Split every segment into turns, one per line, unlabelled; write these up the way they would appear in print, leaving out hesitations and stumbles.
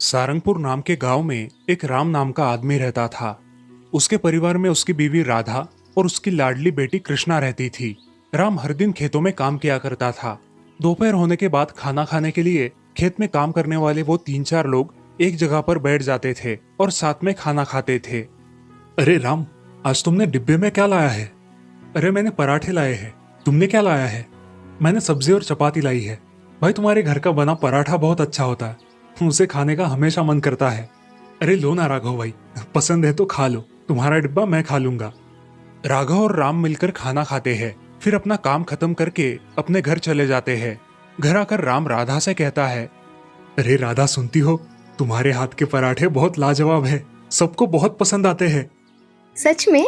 सारंगपुर नाम के गांव में एक राम नाम का आदमी रहता था। उसके परिवार में उसकी बीवी राधा और उसकी लाडली बेटी कृष्णा रहती थी। राम हर दिन खेतों में काम किया करता था। दोपहर होने के बाद खाना खाने के लिए खेत में काम करने वाले वो 3-4 लोग एक जगह पर बैठ जाते थे और साथ में खाना खाते थे। अरे राम, आज तुमने डिब्बे में क्या लाया है? अरे मैंने पराठे लाए हैं। तुमने क्या लाया है? मैंने सब्जी और चपाती लाई है। भाई, तुम्हारे घर का बना पराठा बहुत अच्छा होता है, उसे खाने का हमेशा मन करता है। अरे लो ना राघव भाई, पसंद है तो खा लो, तुम्हारा डिब्बा मैं खा लूंगा। राघव और राम मिलकर खाना खाते हैं, फिर अपना काम खत्म करके अपने घर चले जाते हैं। घर आकर राम राधा से कहता है, अरे राधा सुनती हो, तुम्हारे हाथ के पराठे बहुत लाजवाब है, सबको बहुत पसंद आते हैं।
सच में?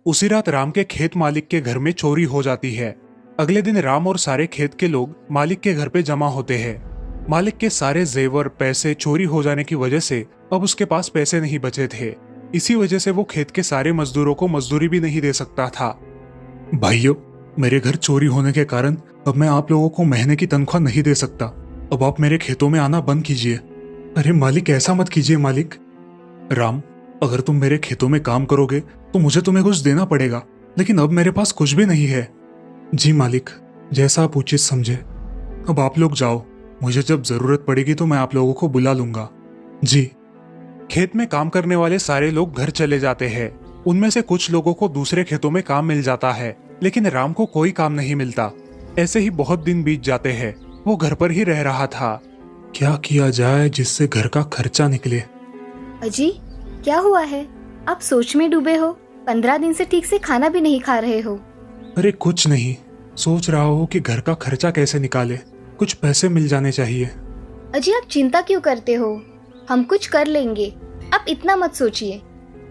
उसी रात राम के खेत मालिक के घर में चोरी हो जाती है। अगले दिन राम और सारे खेत के लोग मालिक के घर पे जमा होते हैं। मालिक के सारे जेवर पैसे चोरी हो जाने की वजह से अब उसके पास पैसे नहीं बचे थे। इसी वजह से वो खेत के सारे मजदूरों को मजदूरी भी नहीं दे सकता था। भाइयों, मेरे घर चोरी होने के कारण अब मैं आप लोगों को महीने की तनख्वाह नहीं दे सकता। अब आप मेरे खेतों में आना बंद कीजिए। अरे मालिक, ऐसा मत कीजिए मालिक। राम, अगर तुम मेरे खेतों में काम करोगे तो मुझे तुम्हें कुछ देना पड़ेगा, लेकिन अब मेरे पास कुछ भी नहीं है। जी मालिक, जैसा आप उचित समझे। अब आप लोग जाओ, मुझे जब जरूरत पड़ेगी तो मैं आप लोगों को बुला लूंगा। जी। खेत में काम करने वाले सारे लोग घर चले जाते हैं। उनमें से कुछ लोगों को दूसरे खेतों में काम मिल जाता है, लेकिन राम को कोई काम नहीं मिलता। ऐसे ही बहुत दिन बीत जाते हैं। वो घर पर ही रह रहा था। क्या किया जाए जिससे घर का खर्चा निकले?
अजी, क्या हुआ है? आप सोच में डूबे हो। 15 दिन से ठीक से खाना भी नहीं खा रहे हो।
अरे कुछ नहीं, सोच रहा हूँ कि घर का खर्चा कैसे निकाले, कुछ पैसे मिल जाने चाहिए।
अजी, आप चिंता क्यों करते हो? हम कुछ कर लेंगे, आप इतना मत सोचिए।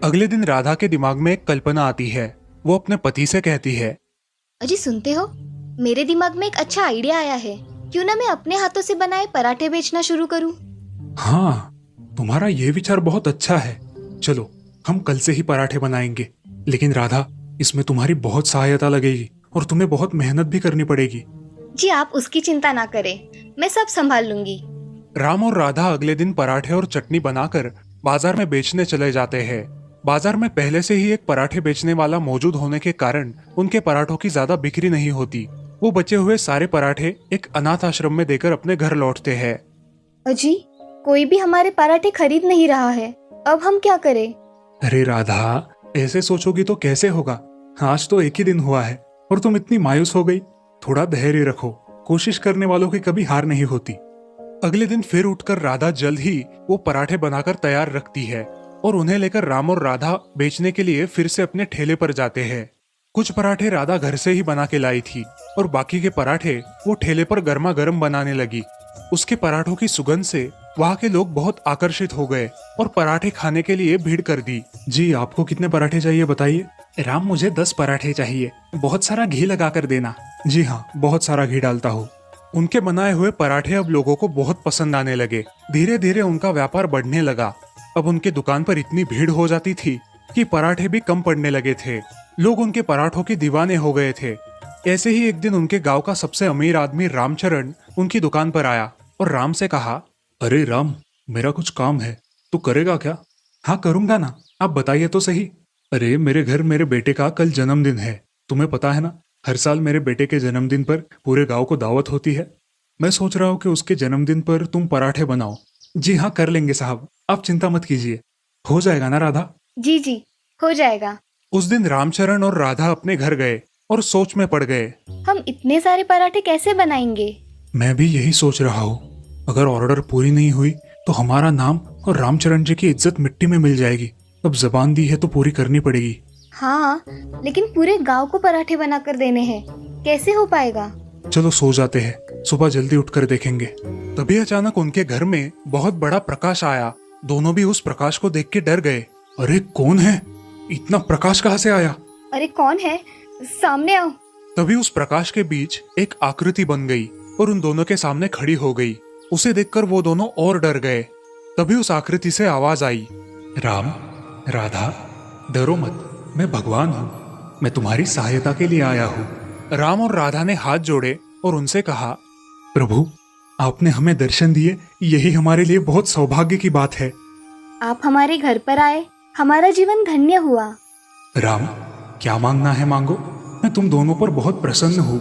अगले दिन राधा के दिमाग में एक कल्पना आती है। वो अपने पति से कहती है,
अजी सुनते हो, मेरे दिमाग में एक अच्छा आइडिया आया है। क्यों ना मैं अपने हाथों से बनाए पराठे बेचना शुरू करूं?
हाँ, तुम्हारा ये विचार बहुत अच्छा है। चलो, हम कल से ही पराठे बनाएंगे। लेकिन राधा, इसमें तुम्हारी बहुत सहायता लगेगी और तुम्हें बहुत मेहनत भी करनी पड़ेगी।
जी आप उसकी चिंता ना करें, मैं सब संभाल लूंगी।
राम और राधा अगले दिन पराठे और चटनी बनाकर बाजार में बेचने चले जाते हैं। बाजार में पहले से ही एक पराठे बेचने वाला मौजूद होने के कारण उनके पराठों की ज्यादा बिक्री नहीं होती। वो बचे हुए सारे पराठे एक अनाथ आश्रम में देकर अपने घर लौटते हैं।
अजी, कोई भी हमारे पराठे खरीद नहीं रहा है, अब हम क्या करें?
अरे राधा, ऐसे सोचोगी तो कैसे होगा? आज तो एक ही दिन हुआ है और तुम इतनी मायूस हो गई। थोड़ा धैर्य रखो, कोशिश करने वालों की कभी हार नहीं होती। अगले दिन फिर उठकर राधा जल्द ही वो पराठे बनाकर तैयार रखती है और उन्हें लेकर राम और राधा बेचने के लिए फिर से अपने ठेले पर जाते हैं। कुछ पराठे राधा घर से ही बना के लाई थी और बाकी के पराठे वो ठेले पर गर्मा गर्म बनाने लगी। उसके पराठों की सुगंध से वहाँ के लोग बहुत आकर्षित हो गए और पराठे खाने के लिए भीड़ कर दी। जी, आपको कितने पराठे चाहिए बताइए? राम, मुझे 10 पराठे चाहिए, बहुत सारा घी लगा कर देना। जी हाँ, बहुत सारा घी डालता हूँ। उनके बनाए हुए पराठे अब लोगों को बहुत पसंद आने लगे। धीरे धीरे उनका व्यापार बढ़ने लगा। अब उनके दुकान पर इतनी भीड़ हो जाती थी कि पराठे भी कम पड़ने लगे थे। लोग उनके पराठों के दीवाने हो गए थे। ऐसे ही एक दिन उनके गांव का सबसे अमीर आदमी रामचरण उनकी दुकान पर आया और राम से कहा, अरे राम, मेरा कुछ काम है, तू करेगा क्या? हाँ करूंगा ना, आप बताइए तो सही। अरे मेरे घर मेरे बेटे का कल जन्मदिन है, तुम्हें पता है ना, हर साल मेरे बेटे के जन्मदिन पर पूरे गांव को दावत होती है। मैं सोच रहा हूँ कि उसके जन्मदिन पर तुम पराठे बनाओ। जी हाँ, कर लेंगे साहब, आप चिंता मत कीजिए। हो जाएगा ना राधा?
जी जी, हो जाएगा।
उस दिन रामचरण और राधा अपने घर गए और सोच में पड़ गए।
हम इतने सारे पराठे कैसे बनाएंगे?
मैं भी यही सोच रहा हूँ। अगर ऑर्डर पूरी नहीं हुई तो हमारा नाम और रामचरण जी की इज्जत मिट्टी में मिल जाएगी। अब जबान दी है तो पूरी करनी पड़ेगी।
हाँ, लेकिन पूरे गांव को पराठे बनाकर देने हैं, कैसे हो पाएगा?
चलो सो जाते हैं, सुबह जल्दी उठकर देखेंगे। तभी अचानक उनके घर में बहुत बड़ा प्रकाश आया। दोनों भी उस प्रकाश को देख के डर गए। अरे कौन है? इतना प्रकाश कहाँ से आया?
अरे कौन है? सामने आओ।
तभी उस प्रकाश के बीच एक आकृति बन गई और उन दोनों के सामने खड़ी हो गई। उसे देखकर वो दोनों और डर गए। तभी उस आकृति से आवाज आई, राम, राधा, डरो मत, मैं भगवान हूँ, मैं तुम्हारी सहायता के लिए आया हूँ। राम और राधा ने हाथ जोड़े और उनसे कहा, प्रभु, आपने हमें दर्शन दिए, यही हमारे लिए बहुत सौभाग्य की बात है।
आप हमारे घर पर आए, हमारा जीवन धन्य हुआ।
राम, क्या मांगना है मांगो, मैं तुम दोनों पर बहुत प्रसन्न हूँ।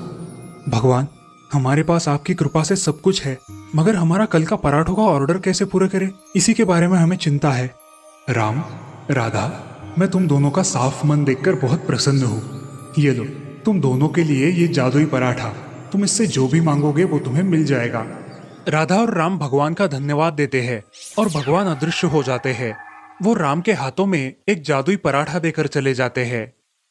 भगवान, हमारे पास आपकी कृपा से सब कुछ है, मगर हमारा कल का पराठों का ऑर्डर कैसे पूरा करें, इसी के बारे में हमें चिंता है। राम, राधा, मैं तुम दोनों का साफ मन देखकर बहुत प्रसन्न हूँ। ये लो, तुम दोनों के लिए ये जादुई पराठा, तुम इससे जो भी मांगोगे वो तुम्हें मिल जाएगा। राधा और राम भगवान का धन्यवाद देते हैं और भगवान अदृश्य हो जाते हैं। वो राम के हाथों में एक जादुई पराठा देकर चले जाते हैं।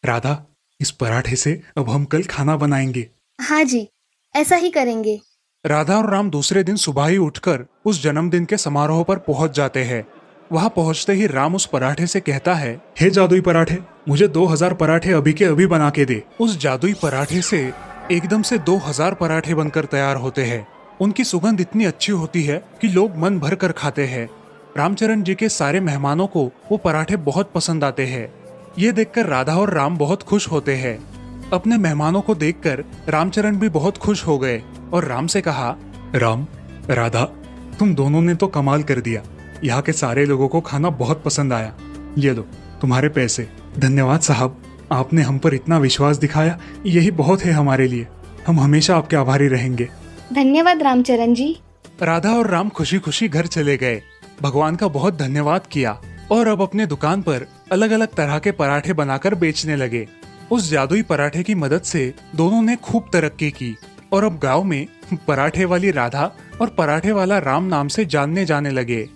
राधा, इस पराठे से अब हम कल खाना बनाएंगे।
हाँ जी, ऐसा ही करेंगे।
राधा और राम दूसरे दिन सुबह ही उठकर उस जन्मदिन के समारोह पर पहुंच जाते हैं। वहां पहुंचते ही राम उस पराठे से कहता है, हे जादुई पराठे, मुझे 2000 पराठे अभी के अभी बना के दे। उस जादुई पराठे से एकदम से 2000 पराठे बनकर तैयार होते हैं। उनकी सुगंध इतनी अच्छी होती है कि लोग मन भर कर खाते हैं। रामचरण जी के सारे मेहमानों को वो पराठे बहुत पसंद आते हैं। ये देखकर राधा और राम बहुत खुश होते हैं। अपने मेहमानों को देखकर रामचरण भी बहुत खुश हो गए और राम से कहा, राम, राधा, तुम दोनों ने तो कमाल कर दिया। यहाँ के सारे लोगों को खाना बहुत पसंद आया। ये लो तुम्हारे पैसे। धन्यवाद साहब, आपने हम पर इतना विश्वास दिखाया, यही बहुत है हमारे लिए। हम हमेशा आपके आभारी रहेंगे।
धन्यवाद रामचरण जी।
राधा और राम खुशी खुशी घर चले गए, भगवान का बहुत धन्यवाद किया और अब अपने दुकान पर अलग अलग तरह के पराठे बनाकर बेचने लगे। उस जादुई पराठे की मदद से दोनों ने खूब तरक्की की और अब गांव में पराठे वाली राधा और पराठे वाला राम नाम से जानने जाने लगे।